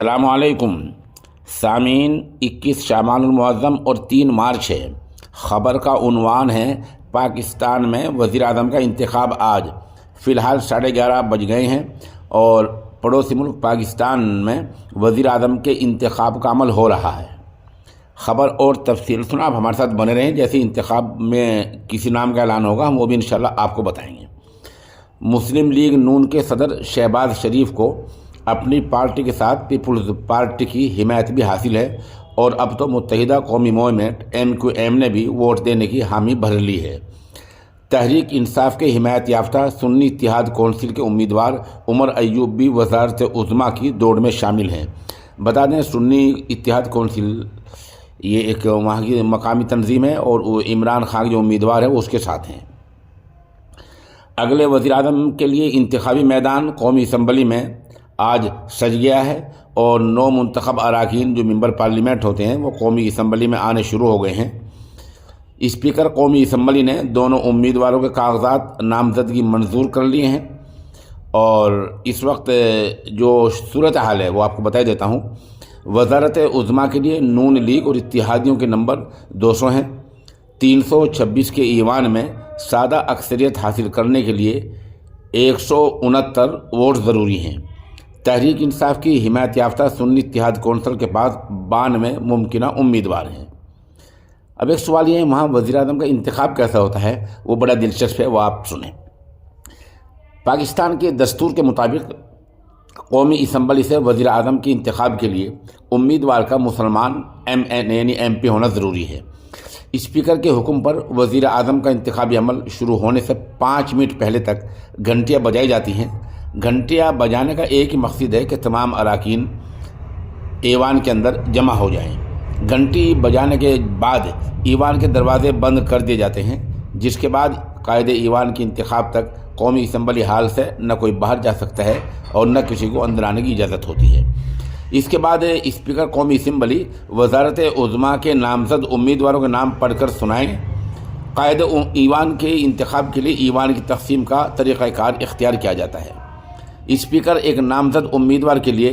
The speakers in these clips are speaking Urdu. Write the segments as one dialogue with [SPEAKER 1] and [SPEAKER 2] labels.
[SPEAKER 1] السلام علیکم سامعین، 21 شعبان المعظم اور 3 مارچ ہے۔ خبر کا عنوان ہے پاکستان میں وزیر اعظم کا انتخاب آج۔ فی الحال 11:30 بج گئے ہیں اور پڑوسی ملک پاکستان میں وزیر اعظم کے انتخاب کا عمل ہو رہا ہے۔ خبر اور تفصیل سنا، آپ ہمارے ساتھ بنے رہیں۔ جیسے انتخاب میں کسی نام کا اعلان ہوگا ہم وہ بھی انشاءاللہ آپ کو بتائیں گے۔ مسلم لیگ نون کے صدر شہباز شریف کو اپنی پارٹی کے ساتھ پیپلز پارٹی کی حمایت بھی حاصل ہے اور اب تو متحدہ قومی موومنٹ MQM نے بھی ووٹ دینے کی حامی بھر لی ہے۔ تحریک انصاف کے حمایت یافتہ سنی اتحاد کونسل کے امیدوار عمر ایوب بھی وزارت عظمیٰ کی دوڑ میں شامل ہیں۔ بتا دیں سنی اتحاد کونسل یہ ایک وہاں کی مقامی تنظیم ہے اور عمران خان جو امیدوار ہے وہ اس کے ساتھ ہیں۔ اگلے وزیر اعظم کے لیے انتخابی میدان قومی اسمبلی میں آج سج گیا ہے اور 9 منتخب اراکین جو ممبر پارلیمنٹ ہوتے ہیں وہ قومی اسمبلی میں آنے شروع ہو گئے ہیں۔ اسپیکر قومی اسمبلی نے دونوں امیدواروں کے کاغذات نامزدگی منظور کر لیے ہیں اور اس وقت جو صورتحال ہے وہ آپ کو بتا دیتا ہوں۔ وزارت عظمیٰ کے لیے نون لیگ اور اتحادیوں کے نمبر 200 ہیں۔ 326 کے ایوان میں سادہ اکثریت حاصل کرنے کے لیے 169 ووٹ ضروری ہیں۔ تحریک انصاف کی حمایت یافتہ سنی اتحاد کونسل کے پاس 92 ممکنہ امیدوار ہیں۔ اب ایک سوال یہ ہے وہاں وزیر اعظم کا انتخاب کیسا ہوتا ہے، وہ بڑا دلچسپ ہے، وہ آپ سنیں۔ پاکستان کے دستور کے مطابق قومی اسمبلی سے وزیر اعظم کے انتخاب کے لیے امیدوار کا مسلمان MN یعنی MP ہونا ضروری ہے۔ اسپیکر کے حکم پر وزیر اعظم کا انتخابی عمل شروع ہونے سے 5 منٹ پہلے تک گھنٹیاں بجائی جاتی ہیں۔ گھنٹیاں بجانے کا ایک ہی مقصد ہے کہ تمام اراکین ایوان کے اندر جمع ہو جائیں۔ گھنٹی بجانے کے بعد ایوان کے دروازے بند کر دیے جاتے ہیں، جس کے بعد قائد ایوان کے انتخاب تک قومی اسمبلی ہال سے نہ کوئی باہر جا سکتا ہے اور نہ کسی کو اندر آنے کی اجازت ہوتی ہے۔ اس کے بعد اسپیکر قومی اسمبلی وزارت عظمیٰ کے نامزد امیدواروں کے نام پڑھ کر سنائیں۔ قائد ایوان کے انتخاب کے لیے ایوان کی تقسیم کا طریقہ کار اختیار کیا جاتا ہے۔ اسپیکر ایک نامزد امیدوار کے لیے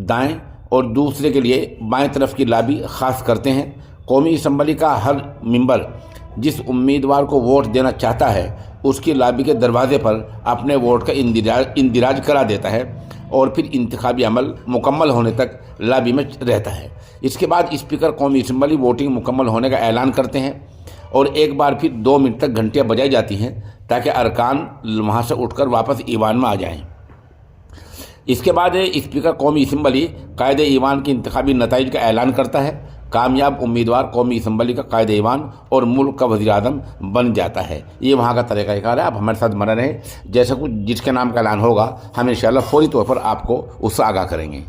[SPEAKER 1] دائیں اور دوسرے کے لیے بائیں طرف کی لابی خاص کرتے ہیں۔ قومی اسمبلی کا ہر ممبر جس امیدوار کو ووٹ دینا چاہتا ہے اس کی لابی کے دروازے پر اپنے ووٹ کا اندراج کرا دیتا ہے اور پھر انتخابی عمل مکمل ہونے تک لابی میں رہتا ہے۔ اس کے بعد اسپیکر قومی اسمبلی ووٹنگ مکمل ہونے کا اعلان کرتے ہیں اور ایک بار پھر 2 منٹ تک گھنٹیاں بجائی جاتی ہیں تاکہ ارکان وہاں سے اٹھ کر واپس ایوان میں آ جائیں۔ اس کے بعد اسپیکر قومی اسمبلی قائد ایوان کے انتخابی نتائج کا اعلان کرتا ہے۔ کامیاب امیدوار قومی اسمبلی کا قائد ایوان اور ملک کا وزیر اعظم بن جاتا ہے۔ یہ وہاں کا طریقہ کار ہے، آپ ہمارے ساتھ بنے رہیں۔ جیسا کچھ جس کے نام کا اعلان ہوگا ہم انشاءاللہ فوری طور پر آپ کو اس سے آگاہ کریں گے۔